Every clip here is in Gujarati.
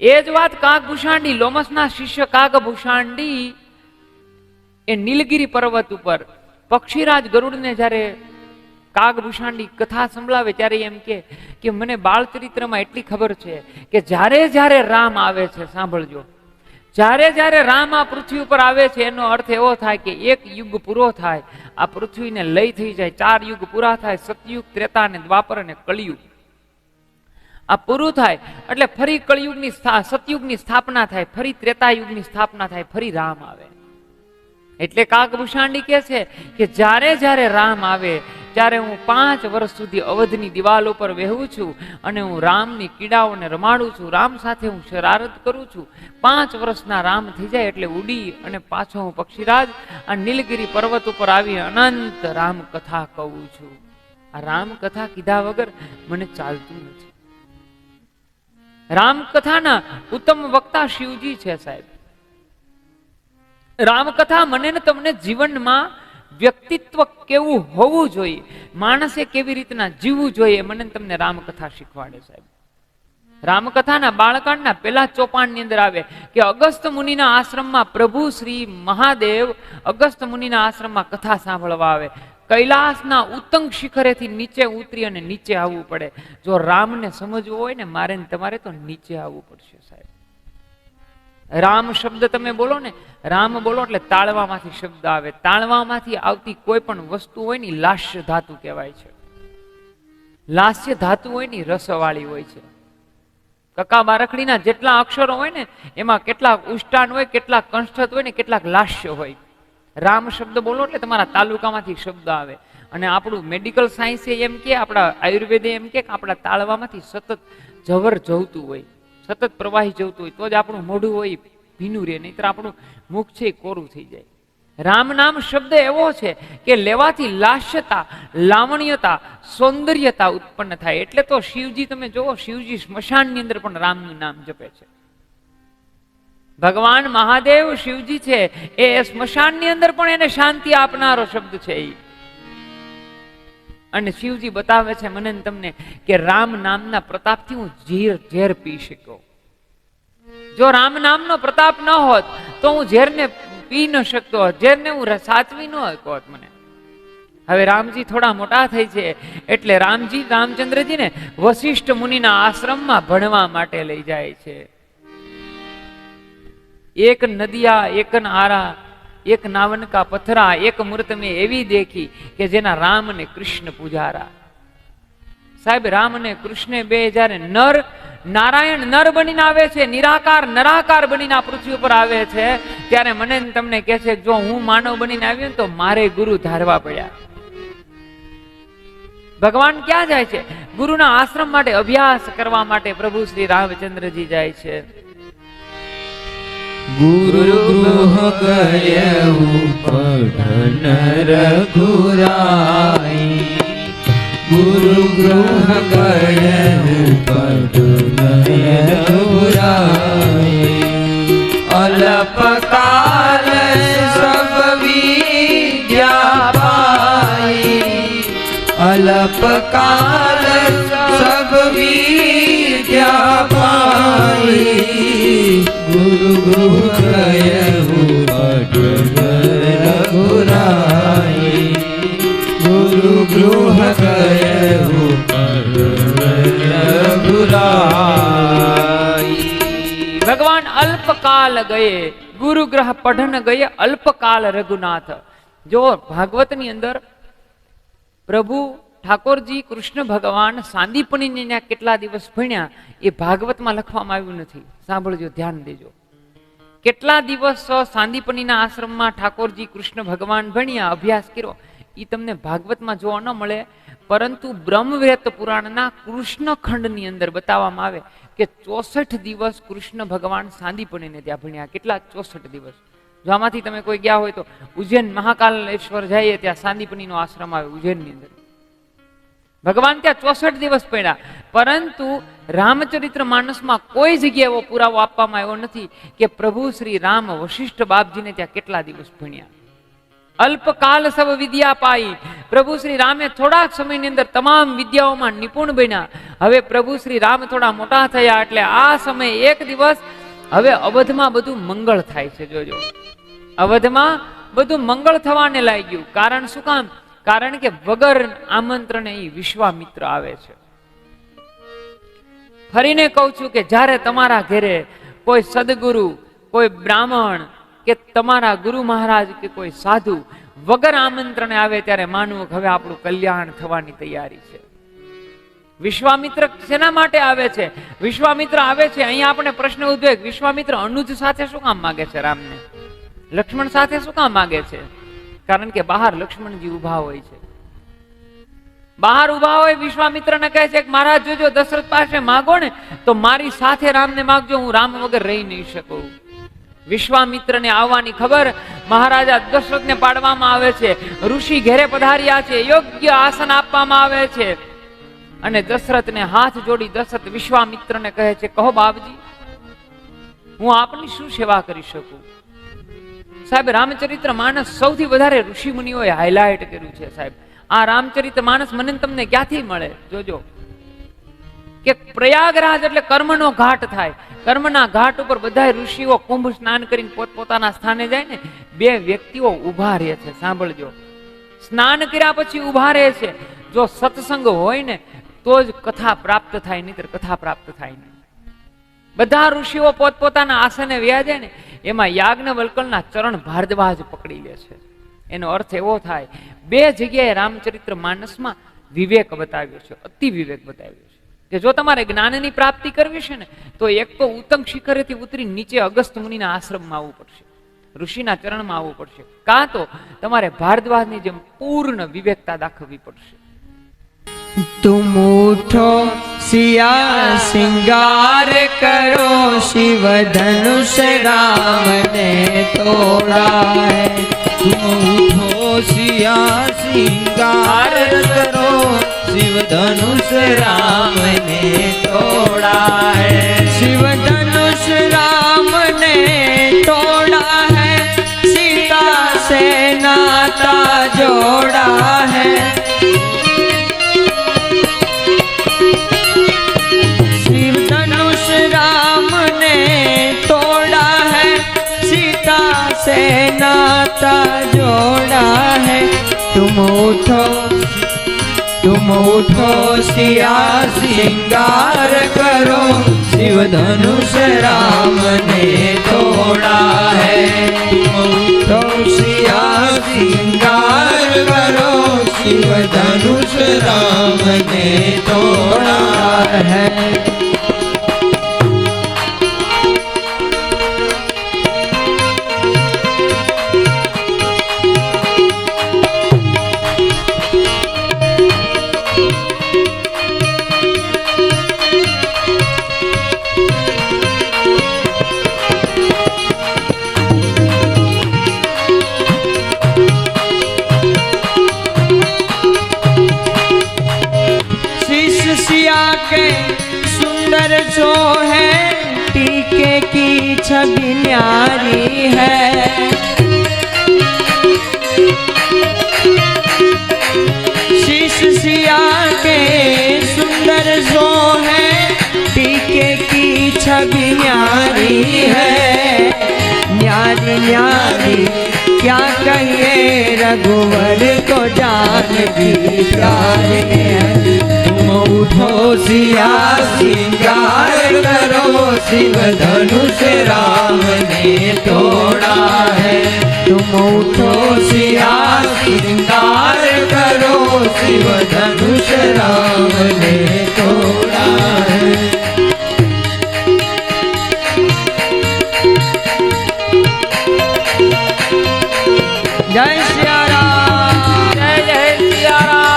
એ જ વાત કાગભૂષાંડી, લોમસના શિષ્ય કાગભૂષાંડી એ નીલગિરી પર્વત ઉપર પક્ષીરાજ ગરુડને જ્યારે કાગભૂષાંડી કથા સંભળાવે ત્યારે એમ કે મને બાળચરિત્રમાં એટલી ખબર છે કે જ્યારે જ્યારે રામ આવે છે, સાંભળજો, જ્યારે જ્યારે રામ આ પૃથ્વી ઉપર આવે છે એનો અર્થ એવો થાય કે એક યુગ પૂરો થાય, આ પૃથ્વીને લય થઈ જાય, 4 યુગ પૂરા થાય, સતયુગ, ત્રેતા અને દ્વાપર અને કળિયુગ આ પૂરું થાય એટલે ફરી કળિયુગની સતયુગની સ્થાપના થાય, ફરી ત્રેતાયુગની સ્થાપના થાય, ફરી રામ આવે. એટલે કાગભૂષાંડી કહે છે કે જ્યારે જ્યારે રામ આવે ત્યારે હું 5 વર્ષ સુધી અવધની દિવાલ ઉપર વહેવું છું અને હું રામની કીડાઓને રમાડું છું, રામ સાથે હું શરારત કરું છું. 5 વર્ષના રામ થઈ જાય એટલે ઉડી અને પાછો હું પક્ષીરાજ આ નીલગિરી પર્વત ઉપર આવી અનંત રામ કથા કહું છું. આ રામ કથા કીધા વગર મને ચાલતું નથી. રામકથાના ઉત્તમ વક્તા શિવજી છે સાહેબ. રામકથા મને ને તમને જીવનમાં વ્યક્તિત્વ કેવું હોવું જોઈએ, માણસે કેવી રીતના જીવવું જોઈએ, મને ને તમને રામકથા શીખવાડે સાહેબ. રામકથાના બાળકાંડના પહેલા ચોપાણની અંદર આવે કે અગસ્ત્ય મુનિના આશ્રમમાં પ્રભુ શ્રી મહાદેવ અગસ્ત્ય મુનિના આશ્રમમાં કથા સાંભળવા આવે. કૈલાસના ઉત્તંગ શિખરેથી નીચે ઉતરી અને નીચે આવવું પડે. જો રામને સમજવું હોય ને મારે ને તમારે તો નીચે આવવું પડશે સાહેબ. રામ શબ્દ તમે બોલો ને, રામ બોલો એટલે તાળવામાંથી શબ્દ આવે. તાળવામાંથી આવતી કોઈ પણ વસ્તુ હોય ને લાસ્ય ધાતુ કહેવાય છે. લાસ્ય ધાતુ હોય ને રસવાળી હોય છે. કકા બારખડીના જેટલા અક્ષરો હોય ને એમાં કેટલાક ઉષ્ટાન હોય, કેટલાક કંષ્ઠત હોય ને કેટલાક લાસ્ય હોય. રામ શબ્દ બોલો એટલે તમારા તાલુકામાંથી શબ્દ આવે. અને આપણું મેડિકલ સાયન્સ એમ કે, આપણા આયુર્વેદ એમ કે આપણા તાળવામાંથી સતત જવર જવતું હોય, સતત પ્રવાહી જવતું હોય તો જ આપણું મોઢું હોય ભીનું રહે, નહીતર આપણું મુખ છે કોરું થઈ જાય. રામ નામ શબ્દ એવો છે કે લેવાથી લાસ્યતા, લાવણ્યતા, સૌંદર્યતા ઉત્પન્ન થાય. એટલે તો શિવજી તમે જુઓ, શિવજી સ્મશાનની અંદર પણ રામનું નામ જપે છે. ભગવાન મહાદેવ શિવજી છે એ સ્મશાનની અંદર પણ એને શાંતિ આપનારો શબ્દ છે. અને શિવજી બતાવે છે મને ને તમને કે રામ નામના પ્રતાપથી હું ઝેર પી શક્યો. જો રામ નામનો પ્રતાપ ન હોત તો હું ઝેરને પી ન શકતો હોત, ઝેરને હું સાચવી ન હોત મને. હવે રામજી થોડા મોટા થઈ છે એટલે રામચંદ્રજીને વશિષ્ઠ મુનિના આશ્રમમાં ભણવા માટે લઈ જાય છે. એક નદિયા એક આરા, એક નાવન કા પથરા, એક મૂર્ત મેં એવી દેખી કે જેના રામ ને કૃષ્ણ પૂજારા. સાહેબ રામ ને કૃષ્ણ બે જ્યારે નારાયણ નર બનીને આવે છે, નિરાકાર નરાકાર બનીને આ પૃથ્વી ઉપર આવે છે ત્યારે મને તમને કહે છે જો હું માનવ બનીને આવ્યો તો મારે ગુરુ ધારવા પડ્યા. ભગવાન ક્યાં જાય છે? ગુરુના આશ્રમ માટે અભ્યાસ કરવા માટે પ્રભુ શ્રી રામચંદ્રજી જાય છે. ગુરુ ગૃહ ગયઉ પઠન રઘુરાઈ, ગુરુ ગૃહ ગયઉ પઠન રઘુરાઈ, અલ્પકાલ સબ વિદ્યા પાઈ, અલ્પકાલ સબ વિદ્યા પાઈ, ગુરુ ગૃહ ગયઉ પઠન રઘુરાઈ, ગુરુ ગૃહ ગયઉ પઠન રઘુરાઈ. ભગવાન અલ્પકાલ ગયે, ગુરુ ગ્રહ પઠન ગયે અલ્પકાલ રઘુનાથ. જો ભાગવતની અંદર પ્રભુ ઠાકોરજી કૃષ્ણ ભગવાન સાંદીપણીને કેટલા દિવસ ભણ્યા એ ભાગવતમાં લખવામાં આવ્યું નથી. સાંભળજો, ધ્યાન દેજો. કેટલા દિવસ સાંદીપનીના આશ્રમમાં ઠાકોરજી કૃષ્ણ ભગવાન ભણ્યા, અભ્યાસ કર્યો, એ તમને ભાગવતમાં જોવા ન મળે. પરંતુ બ્રહ્મવેત પુરાણના કૃષ્ણ ખંડની અંદર બતાવવામાં આવે કે 64 દિવસ કૃષ્ણ ભગવાન સાંદીપનીને ત્યાં ભણ્યા. કેટલા? 64 દિવસ. જો આમાંથી તમે કોઈ ગયા હોય તો ઉજ્જૈન મહાકાલેશ્વર જઈએ ત્યાં સાંદીપનીનો આશ્રમ આવે ઉજ્જૈનની અંદર. ભગવાન ત્યાં 64 દિવસ પડ્યા. પરંતુ રામચરિત્ર માનસમાં કોઈ જગ્યાએ એવો પુરાવો આપવામાં આવ્યો નથી કે પ્રભુ શ્રી રામ વશિષ્ઠ બાપજીને ત્યાં કેટલા દિવસ ભણ્યા. અલ્પકાલ સવ વિદ્યા પાઈ. પ્રભુ શ્રી રામે થોડાક સમયની અંદર તમામ વિદ્યાઓમાં નિપુણ બન્યા. હવે પ્રભુ શ્રી રામ થોડા મોટા થયા એટલે આ સમયે એક દિવસ હવે અવધમાં બધું મંગળ થાય છે. જોજો, અવધમાં બધું મંગળ થવાને લાગ્યું. કારણ શું કામ? કારણ કે વગર આમંત્રણે એ વિશ્વામિત્ર આવે છે. ફરીને કહું છું કે જ્યારે તમારા ઘરે કોઈ સદગુરુ, કોઈ બ્રાહ્મણ કે તમારા ગુરુ મહારાજ કે કોઈ સાધુ વગર આમંત્રણે આવે ત્યારે માનવું કે હવે આપણું કલ્યાણ થવાની તૈયારી છે. વિશ્વામિત્ર શેના માટે આવે છે? વિશ્વામિત્ર આવે છે, અહીંયા આપણે પ્રશ્ન ઉદ્ભવે, વિશ્વામિત્ર અનુજ સાથે શું કામ માગે છે રામને? લક્ષ્મણ સાથે શું કામ માગે છે? કારણ કે બહાર લક્ષ્મણજી ઉભા હોય છે. બહાર ઉભા હોય વિશ્વામિત્રને કહે છે કે મહારાજ જોજો, દશરથ પાસે માગો ને તો મારી સાથે રામને માગજો, હું રામ વગર રહી નહીં શકું. વિશ્વામિત્રને આવવાની ખબર મહારાજા દશરથને પાડવામાં આવે છે. ઋષિ ઘેરે પધાર્યા છે, યોગ્ય આસન આપવામાં આવે છે અને દશરથને હાથ જોડી દશરથ વિશ્વામિત્રને કહે છે, કહો બાપજી, હું આપની શું સેવા કરી શકું? સાહેબ, રામચરિત્ર માનસ સૌથી વધારે ઋષિ મુનિઓએ હાઇલાઇટ કર્યું છે. સાહેબ, આ રામચરિત્ર માનસ મને તમને ક્યાંથી મળે? જોજો કે પ્રયાગરાજ એટલે કર્મનો ઘાટ થાય. કર્મના ઘાટ ઉપર બધા ઋષિઓ કુંભ સ્નાન કરીને પોતપોતાના સ્થાને જાય ને, બે વ્યક્તિઓ ઉભા રહે છે. સાંભળજો, સ્નાન કર્યા પછી ઉભા રહે છે. જો સત્સંગ હોય ને તો જ કથા પ્રાપ્ત થાય, નહીતર કથા પ્રાપ્ત થાય નહીં. બધા ઋષિઓ પોતપોતાના આસને વ્યા જાય ને, એમાં યાજ્ઞવલ્કલના ચરણ ભારદ્વાજ પકડી લે છે. એનો અર્થ એવો થાય, બે જગ્યાએ રામચરિત્ર માનસમાં વિવેક બતાવ્યો છે, અતિ વિવેક બતાવ્યો છે કે જો તમારે જ્ઞાનની પ્રાપ્તિ કરવી છે ને તો એક તો ઉત્તંગ શિખરેથી ઉતરી નીચે અગસ્ત્ય મુનિના આશ્રમમાં આવવું પડશે, ઋષિના ચરણમાં આવવું પડશે, કાં તો તમારે ભારદ્વાજની જેમ પૂર્ણ વિવેકતા દાખવવી પડશે. तुम उठो सिया सिंगार करो, शिव धनुष राम ने तोड़ा है. तुम उठो सिया सिंगार करो, शिव धनुष राम ने तोड़ा है. शिव धनुष राम ने तोड़ा है, सीता से नाता जोड़ा है. से नाता जोड़ा है. तुम उठो सिया सिंगार करो, शिव धनुष राम ने तोड़ा है. तुम उठो सिया सिंगार करो, शिव धनुष राम ने तोड़ा है. जो है टीके की छवि न्यारी है. शीश सिया के सुंदर जो है टीके की छवि न्यारी है. न्यारी न्यारी क्या कहिए, रघुवर को जान भी प्यारे हैं. उठो सिया सिंगार करो, शिव धनुष राम ने तोड़ा है. तुम उठो सिया सिंगार करो, शिव धनुष राम ने तोड़ा है. जय सिया राम, जय जय सिया राम.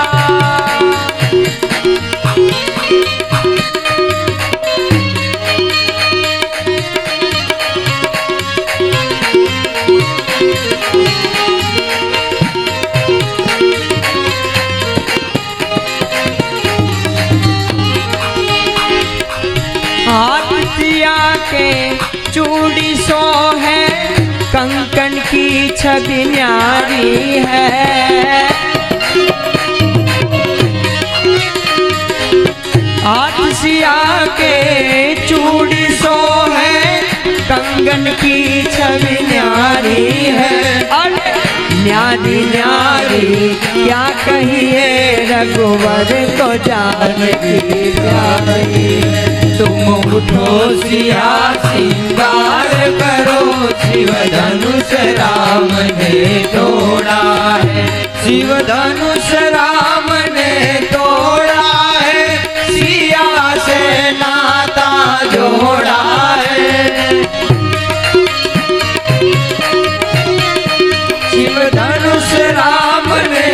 छवि न्यारी है। हाथ सिया के चूड़ी सो है, कंगन की छवि न्यारी है। न्यारी न्यारी क्या कहिए, रघुवर को जानकी प्यारी। तुम उठो सिया सिंगार करो, शिव धनुष राम ने तोड़ा है। शिव धनुष राम ने तोड़ा है, सिया से नाता जोड़ा है। शिव धनुष राम ने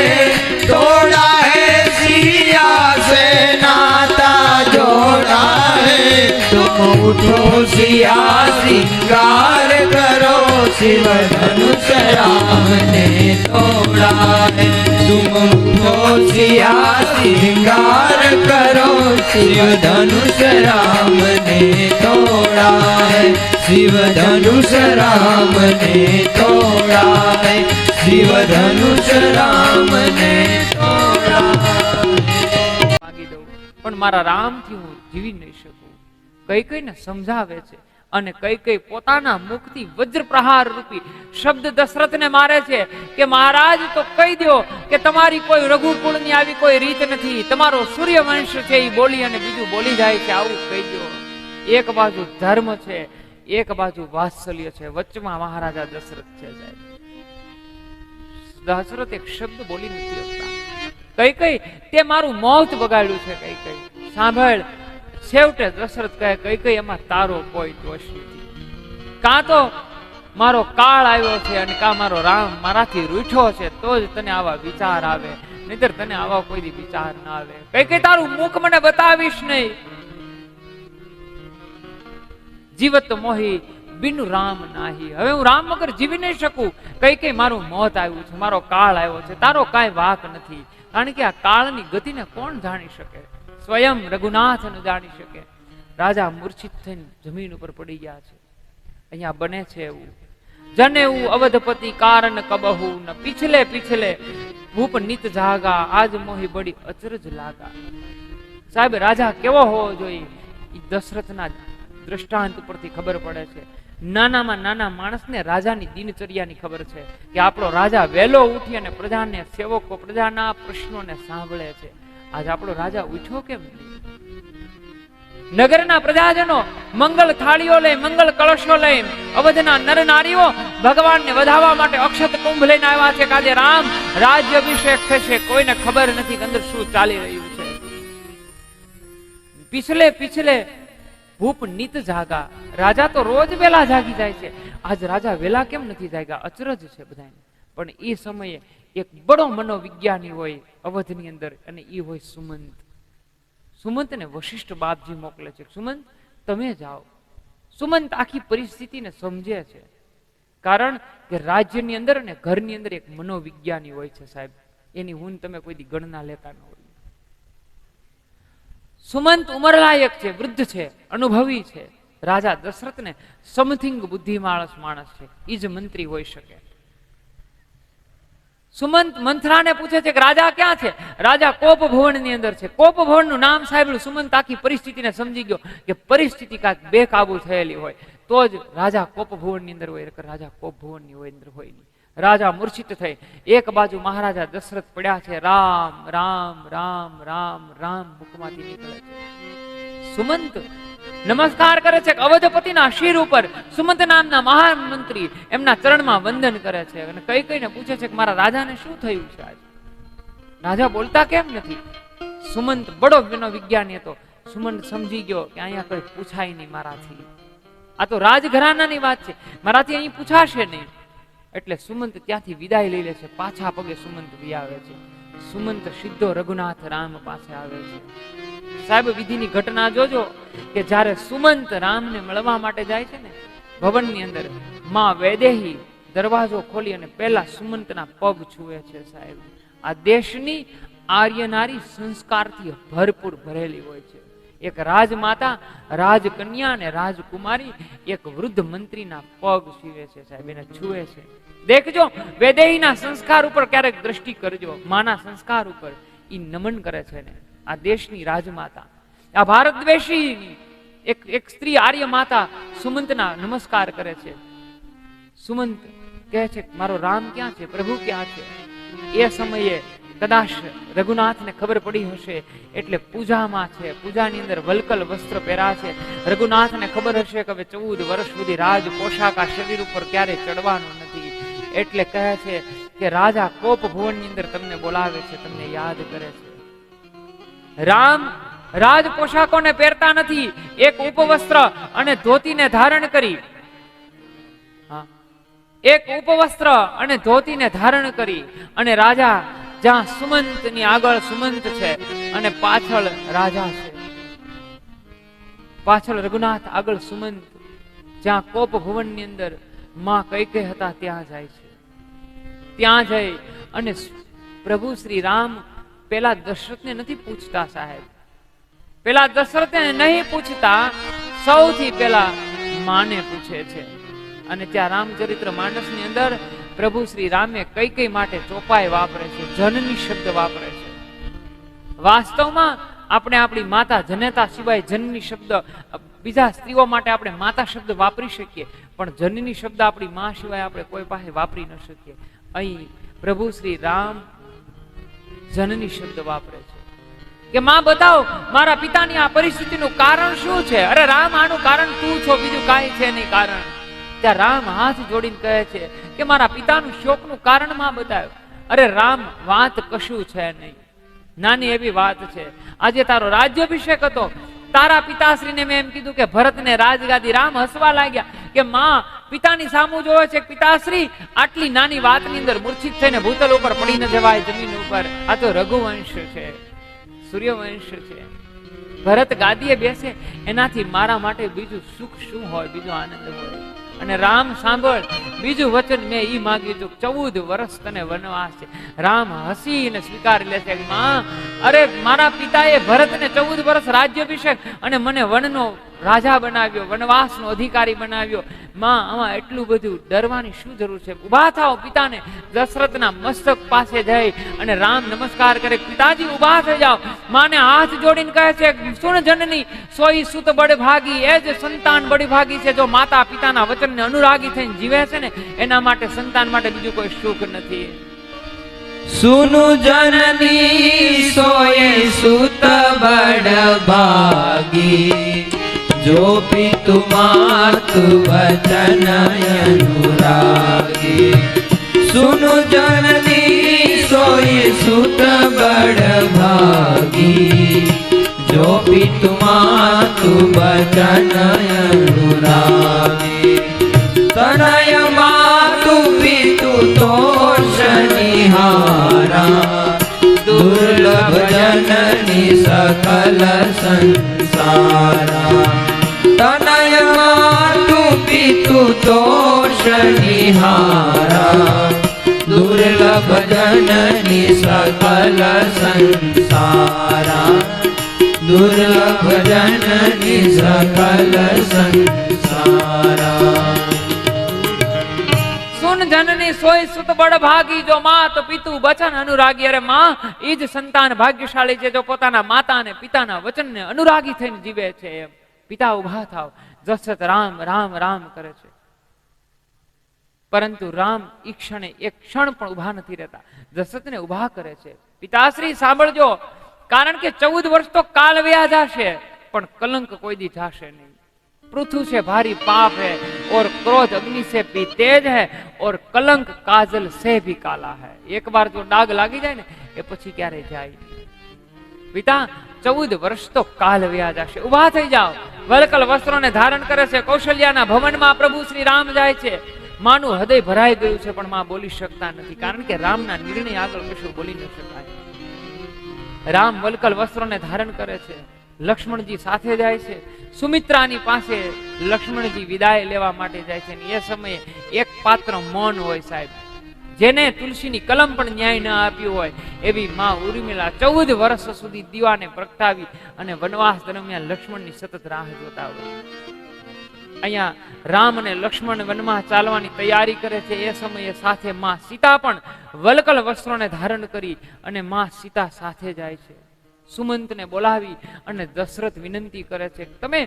तोड़ा है, सिया से नाता जोड़ा है। तुम उठो सिया सिंगार करो, शिव धनुष राम ने तोड़ा है। तुम उठो सिया सिंगार करो, शिव धनुष राम ने तोड़ा है। शिव धनुष राम ने तोड़ा है। शिव धनुष राम ने तोड़ा है। માગી દઉં પણ મારા રામથી હું જીવી નહીં શકું. કઈ કઈને સમજાવે છે અને કઈ કઈ પોતાના મુખથી વજ્ર પ્રહાર રૂપી શબ્દ દશરથને મારે છે કે મહારાજ તો કહી દો કે તમારી કોઈ રઘુકુળની આવી કોઈ રીત નથી, તમારો સૂર્યવંશ છે એ બોલી અને બીજું બોલી જાય છે, આવું કહી દો. એક બાજુ ધર્મ છે, એક બાજુ વાત્સલ્ય છે, વચમાં મહારાજા દશરથ છે. દશરથ એક શબ્દ બોલી નથી શકતા. કઈ કઈ તે મારું મોત બગાડ્યું છે. કઈ કઈ સાંભળ, છેવટે દશરથ કહે કઈ કઈ એમાં તારો કોઈ દોષ નથી. કાં તો મારો કાળ આવ્યો છે અને કાં મારો રામ મારાથી રૂઠો છે, તો જ તને આવા વિચાર આવે, નહીતર તને આવા કોઈ દી વિચાર ના આવે. કઈ કઈ તારું મુખ મને બતાવીશ નહીં. જીવત મોહી બિન રામ નાહી. હવે હું રામ વગર જીવી નહીં શકું. કઈ કઈ મારું મોત આવ્યું છે, મારો કાળ આવ્યો છે, તારો કાંઈ વાક નથી. કારણ કે આ કાળની ગતિને કોણ જાણી શકે? સ્વયં રઘુનાથ ન જાણી શકે. રાજા મૂર્છિત થઈને જમીન ઉપર પડી ગયા છે. અહીંયા બને છે એવું જનેવું અવધપતિ કારણ કબહુ ન પીછલે પીછલે ભૂપ નિત જાગા, આજ મોહી બડી અચરજ લાગા. સાહેબ, રાજા કેવો હોવો જોઈએ એ દશરથના દ્રષ્ટાંત ઉપરથી ખબર પડે છે. નાનામાં નાના માણસને રાજાની દિનચર્યાની ખબર છે કે આપણો રાજા વહેલો ઉઠી અને પ્રજાને સેવકો પ્રજાના પ્રશ્નોને સાંભળે છે. આજ આપણો રાજા ઉઠ્યો કેમ નહીં? નગરના પ્રજાજનો મંગળ થાળીઓ લઈ, મંગળ કળશો લઈ, અવધના નર નારીઓ ભગવાનને વધાવવા માટે અક્ષત કુંભ લઈને આવ્યા છે કે આજે રામ રાજ્ય અભિષેક થશે. કોઈને ખબર નથી કે અંદર શું ચાલી રહ્યું છે. પીછલે પીછલે ભૂપ નિત જાગા. રાજા તો રોજ વેલા જાગી જાય છે, આજ રાજા વેલા કેમ નથી જાગ્યા? અચરજ છે બધાને. પણ એ સમયે એક બડો મનોવિજ્ઞાની હોય અવધની અંદર, અને એ હોય સુમંત. સુમંતને વશિષ્ઠ બાપજી મોકલે છે, સુમંત તમે જાઓ. સુમંત આખી પરિસ્થિતિને સમજે છે, કારણ કે રાજ્યની અંદર અને ઘરની અંદર એક મનોવિજ્ઞાની હોય છે સાહેબ. એની હું તમે કોઈ દી ગણના લેતા ન હોય. સુમંત ઉંમરલાયક છે, વૃદ્ધ છે, અનુભવી છે. રાજા દશરથને સમથિંગ બુદ્ધિમાળસ માણસ છે, એ જ મંત્રી હોઈ શકે. સુમંત મંથરાને પૂછે છે કે રાજા ક્યાં છે? રાજા કોપ ભવન ની અંદર છે. કોપ ભવન નું નામ સાંભળ્યું સુમંત આખી પરિસ્થિતિને સમજી ગયો કે પરિસ્થિતિ કાંઈક બેકાબુ થયેલી હોય તો જ રાજા કોપ ભવન ની અંદર હોય, રાજા કોપ ભવન ની અંદર હોય નહીં. રાજા મૂર્છિત થઈ. એક બાજુ મહારાજા દશરથ પડ્યા છે. રામ રામ રામ રામ રામ મુખમાંથી નીકળે છે. સુમંત નમસ્કાર કરે છે અવધપતિના શિર ઉપર. સુમંત નામના મહાન મંત્રી એમના ચરણમાં વંદન કરે છે અને કઈ કઈને પૂછે છે કે મારા રાજાને શું થયું છે આજે? રાજા બોલતા કેમ નથી? સુમંત બડો વિજ્ઞાની હતો. સુમંત સમજી ગયો કે અહીંયા કઈ પૂછાય નહીં મારાથી, આ તો રાજઘરાનાની વાત છે, મારાથી અહીં પૂછાશે નહીં. એટલે સુમંત ત્યાંથી વિદાય લઈ લે છે. પાછા પગે સુમંત આવે છે. સુમંત સીધો રઘુનાથ રામ પાસે આવે છે. સાહેબ, વિધિની ઘટના જોજો કે જ્યારે સુમંત રામને મળવા માટે જાય છે ને ભવનની અંદર, માં વૈદેહી દરવાજો ખોલી અને પહેલા સુમંતના પગ છૂએ છે. સાહેબ, આ દેશની આર્ય નારી સંસ્કારથી ભરપૂર ભરેલી હોય છે. એક રાજમાતા, રાજકન્યા અને રાજકુમારી એક વૃદ્ધ મંત્રીના પગ સીવે છે સાહેબ, એને છૂએ છે. દેખજો, વૈદેહીના સંસ્કાર ઉપર ક્યારેક દ્રષ્ટિ કરજો, માના સંસ્કાર ઉપર ઈ નમન કરે છે ને. આ દેશની રાજમાતા, આ ભારત દેશી એક સ્ત્રી આર્ય માતા સુમંતના નમસ્કાર કરે છે. સુમંત કહે છે મારો રામ ક્યાં છે, પ્રભુ ક્યાં છે? એ સમયે કદાચ રઘુનાથને ખબર પડી હશે એટલે પૂજામાં છે, પૂજાની અંદર વલકલ વસ્ત્ર પહેરા છે. રઘુનાથને ખબર હશે કે હવે 14 વર્ષ સુધી રાજ પોશાક આ શરીર ઉપર ક્યારે ચડવાનો નથી, એટલે કહે છે કે રાજા કોપ ભુવનની અંદર તમને બોલાવે છે, તમને યાદ કરે છે. રામ રાજ પોશાકોને પહેરતા નથી, એક ઉપવસ્ત્ર અને ધોતીને ધારણ કરી, એક ઉપવસ્ત્ર અને ધોતીને ધારણ કરી અને રાજા જ્યાં સુમંતની આગળ સુમંત છે અને પાછળ રાજા છે, પાછળ રઘુનાથ, આગળ સુમંત, જ્યાં કોપ ભુવનની અંદર માં કૈકેયી હતા ત્યાં જાય છે. ત્યાં જઈ અને પ્રભુ શ્રી રામ પેલા દશરથને નથી પૂછતા સાહેબ, પેલા દશરથને નહીં પૂછતા, સૌથી પેલા માને પૂછે છે. અને ત્યાં રામચરિત્ર માનસની અંદર પ્રભુ શ્રી રામે કૈકેયી માટે ચોપાઈ વાપરે છે, જનની શબ્દ વાપરે છે. વાસ્તવમાં આપણે આપણી માતા જનેતા સિવાય જનની શબ્દ, બીજા સ્ત્રીઓ માટે આપણે માતા શબ્દ વાપરી શકીએ, પણ જનની શબ્દ આપણી માં સિવાય આપણે કોઈ પાસે વાપરી ન શકીએ. અહીં પ્રભુ શ્રી રામ જનની શબ્દ વાપરે છે કે માં બતાવો મારા પિતાની આ પરિસ્થિતિનું કારણ શું છે? અરે રામ, આનું કારણ તું છો, બીજું કાંઈ છે નહીં કારણ. ત્યાં રામ હાથ જોડીને કહે છે કે મારા પિતાનું શોકનું કારણ માં બતાવ્યો. અરે રામ, વાત કશું છે નહીં, નાની એવી વાત છે. આજે તારો રાજ્યાભિષેક હતો, તારા પિતાશ્રીને મેં એમ કીધું કે ભરતને રાજગાદી. રામ હસવા લાગ્યા કે માં પિતાની સામું જોવે છે, પિતાશ્રી આટલી નાની વાતની અંદર મૂર્છિત થઈને ભૂતલ ઉપર પડી ન જવાય, જમીન ઉપર. આ તો રઘુવંશ છે, સૂર્યવંશ છે. ભરત ગાદીએ બેસે એનાથી મારા માટે બીજું સુખ શું હોય, બીજો આનંદ હોય? અને રામ સાંભળ, બીજું વચન મેં ઈ માંગ્યું હતું, 14 વર્ષ તને વનવાસ છે. રામ હસીને સ્વીકારી લે છે, માં અરે મારા પિતાએ ભરતને 14 વર્ષ રાજ્યાભિષેક અને મને વનનો રાજા બનાવ્યો, વનવાસનો અધિકારી બનાવ્યો. માં આમાં એટલું બધું ડરવાની શું જરૂર છે? ઉભા થાઓ. પિતાને દશરથના મસ્તક પાસે જઈ અને રામ નમસ્કાર કરે, પિતાજી ઉભા થઈ જાઓ. માને હાથ જોડીને કહે છે સુન જનની, સોઈ સુત બળભાગી, એ જ સંતાન બળભાગી છે. જો માતા પિતાના વચનને અનુરાગી થઈને જીવે છે ને, એના માટે સંતાન માટે બીજું કોઈ સુખ નથી. સુनु जननी सोये सुत बड़भागी, जो पितु मातु वचन अनुरागी. सुनु जननी सोये सुत बड़भागी, जो पितु मातु वचन अनुरागी. तनय मातु पितु तोष निहारा, दुर्लभ जननी सकल संसारा. तनय मातु पितु तोष निहारा, दुर्लभ जननी सकल संसारा. दुर्लभ जननी सकल संसारा. જનની સોય સુત બળભાગી, જો માત પિતુ વચન અનુરાગી. અરે માં ઈ જ સંતાન ભાગ્યશાળી છે જો પોતાના માતા અને પિતાના વચનને અનુરાગી થઈને જીવે છે. એમ પિતા ઉભા થાવ. દશરથ રામ રામ રામ કરે છે, પરંતુ રામ ઈ ક્ષણે એક ક્ષણ પણ ઉભા નથી રહેતા, દશરથને ઉભા કરે છે. પિતાશ્રી સાંભળજો, કારણ કે 14 વર્ષ તો કાલ વ્યા જશે, પણ કલંક કોઈ દી જાશે નહીં. पृथु से भारी पाप है और क्रोध अग्नि से भी तेज है और कलंक काजल से भी काला है. एक बार जो डाग लागी जाए ने એ પછી ક્યારે જાય. પિતા 14 વર્ષ તો કાલ વ્યા જશે. ઉભા થઈ જાઓ. વલકલ વસ્ત્રોને ધારણ કરે છે. કૌશલ્યાના ભવનમાં પ્રભુ શ્રી રામ જાય છે. માનું હૃદય ભરાઈ ગયું છે, પણ માં બોલી શકતા નથી, કારણ કે રામના નિર્ણય આગળ કશું બોલી ન શકાય. રામ વલકલ વસ્ત્રોને ધારણ કરે છે. લક્ષ્મણજી સાથે જાય છે. સુમિત્રાની પાસે લક્ષ્મણજી વિદાય લેવા માટે જાય છે. એ સમયે એક પાત્ર મૌન હોય સાહેબ. જેને તુલસીની કલમ પણ ન્યાય ન આપ્યું હોય એવી માં ઉર્મિલા 14 વર્ષ સુધી દીવાને પ્રગટાવી અને વનવાસ દરમિયાન લક્ષ્મણની સતત રાહ જોતા હોય. અહીંયા રામ અને લક્ષ્મણ વનમાં ચાલવાની તૈયારી કરે છે. એ સમયે સાથે માં સીતા પણ વલકલ વસ્ત્રોને ધારણ કરી અને માં સીતા સાથે જાય છે. સુમંતને બોલાવી અને દશરથ વિનંતી કરે છે, તમે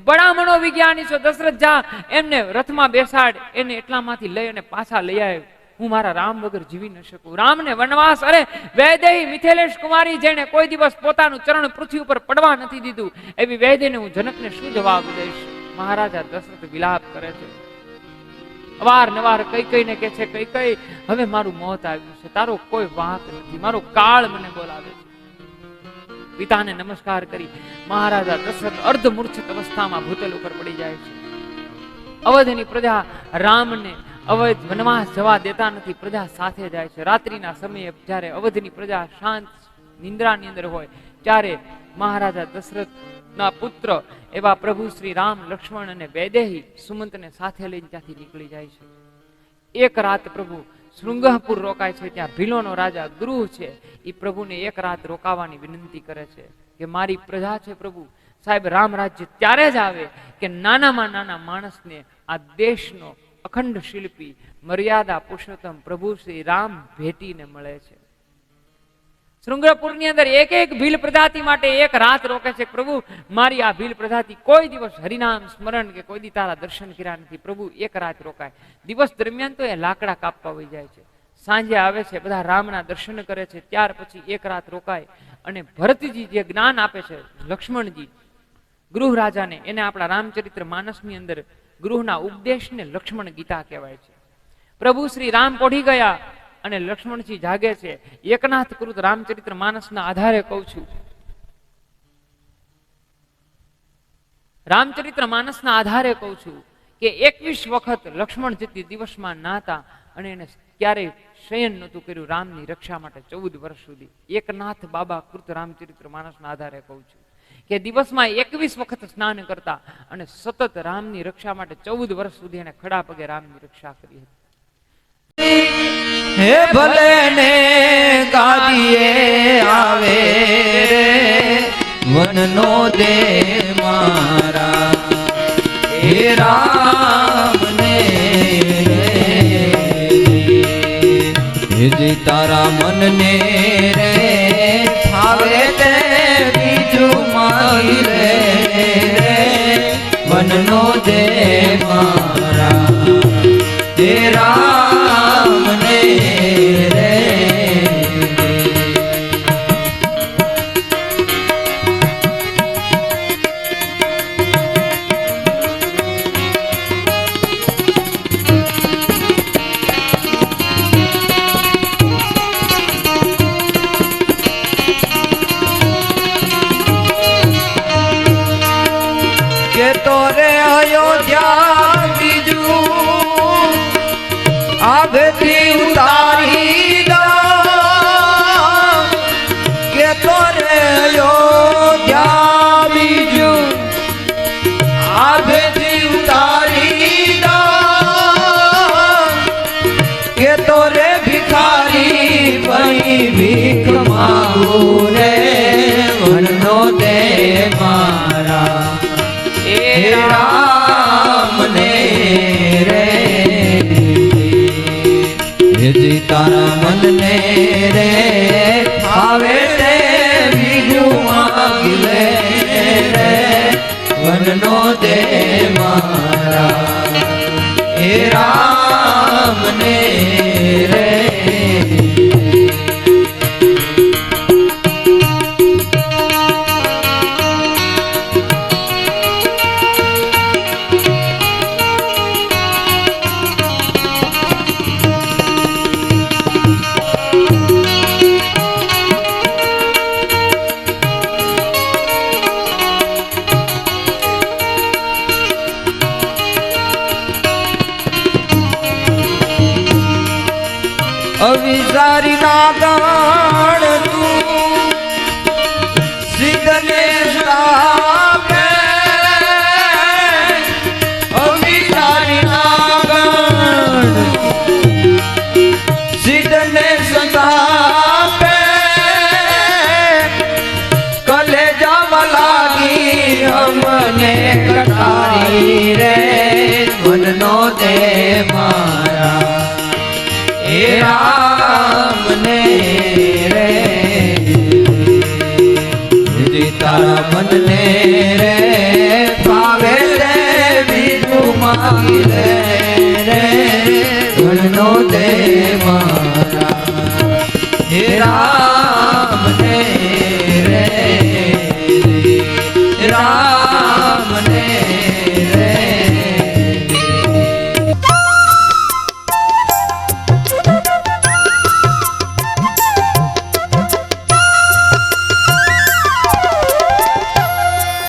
બડા મનોવિજ્ઞાની છો, દશરથ જા એમને રથમાં બેસાડ, એને એટલામાંથી લઈ અને પાછા લઈ આવ. હું મારા રામ વગર જીવી ન શકું. રામને વનવાસ, અરે વૈદેહી મિથિલેશ કુમારી જેને કોઈ દિવસ પોતાનું ચરણ પૃથ્વી ઉપર પડવા નથી દીધું, એવી વૈદેહીને હું જનકને શું જવાબ દઈશ? મહારાજા દશરથ વિલાપ કરે છે. અવારનવાર કઈ કે છે, કઈ હવે મારું મોત આવ્યું છે, તારો કોઈ વાંક નથી, મારો કાળ મને બોલાવે છે. પિતાને નમસ્કાર કરી મહારાજા દશરથ અર્ધમૂર્છિત અવસ્થામાં ભૂતલ ઉપર પડી જાય છે. અવધની પ્રજા રામને અવધ વનવાસ જવા દેતા નથી, પ્રજા સાથે જાય છે. રાત્રિના સમયે જ્યારે અવધની પ્રજા શાંત નિંદ્રાની અંદર હોય ત્યારે મહારાજા દશરથના પુત્ર એવા પ્રભુ શ્રી રામ, લક્ષ્મણ અને વૈદેહી સુમંતને સાથે લઈને ત્યાંથી નીકળી જાય છે. એક રાત પ્રભુ શૃંગહપુર રોકાય છે. ત્યાં ભીલોનો રાજા ગૃહ છે, એ પ્રભુને એક રાત રોકાવાની વિનંતી કરે છે કે મારી પ્રજા છે પ્રભુ, સાહેબ રામ રાજ્ય ત્યારે જ આવે કે નાનામાં નાના માણસને આ દેશનો અખંડ શિલ્પી મર્યાદા પુરુષોત્તમ પ્રભુ શ્રી રામ ભેટીને મળે છે. શૃંગપુરની અંદર એક એક ભીલ પ્રજાતિ માટે એક રાત રોકે છે. પ્રભુ મારી આ ભીલ પ્રજાતિ કોઈ દિવસ હરિનામ સ્મરણ કે કોઈ દી તારા દર્શન કર્યા નથી, પ્રભુ એક રાત રોકાય. દિવસ દરમિયાન તો એ લાકડા કાપવા વહી જાય છે, સાંજે આવે છે, બધા રામના દર્શન કરે છે, ત્યાર પછી એક રાત રોકાય અને ભરતજી જે જ્ઞાન આપે છે, લક્ષ્મણજી ગૃહ રાજાને, એને આપણા રામચરિત્ર માનસની અંદર ગૃહના ઉપદેશને લક્ષ્મણ ગીતા કહેવાય છે. પ્રભુ શ્રી રામ પોઢી ગયા અને લક્ષ્મણજી જાગે છે. એકનાથ કૃત રામચરિત્ર માનસના આધારે કહું છું, રામચરિત્ર માનસના આધારે કહું છું કે 21 વખત લક્ષ્મણ જેટલી દિવસમાં નાતા અને એને ક્યારેય શયન નહોતું કર્યું રામની રક્ષા માટે 14 વર્ષ સુધી. એકનાથ બાબા કૃત રામચરિત્ર માનસના આધારે કહું છું કે દિવસમાં 21 વખત સ્નાન કરતા અને સતત રામની રક્ષા માટે 14 વર્ષ સુધી એને ખડા પગે રામની રક્ષા કરી હતી. હે ભલે ને ગાદીએ આવે રે વનનો દે મારા, હે રામ ને રે તારા મનને રે ફાવે તે બીજું મારી રે વનનો દે મારા, હે રામ ને રે. કે તો રે અયોધ્યા બીજું આભેથી ઉતારી દા, કે તો રે અયોધ્યા બીજું આભેથી ઉતારી દા, કે તો રે ભિખારી પઈ ભીખ માંગુ રે વનનો દે મારા, હે રામ ને રે તારા મનને રે ફાવે તે બીજું માંગી લે રે વનનો દે મારા, હે રામ ને રે. અવિચારી ના ગાણ તું સિદ્ધને શ્રાપે, અવિચારી ના ગાણ મને કટારી રે મનનો દે મારા હે રામ ને રે તારા મનને રે ભાવે રે બીજું માગી લે રે મનનો દે મારા હે રામ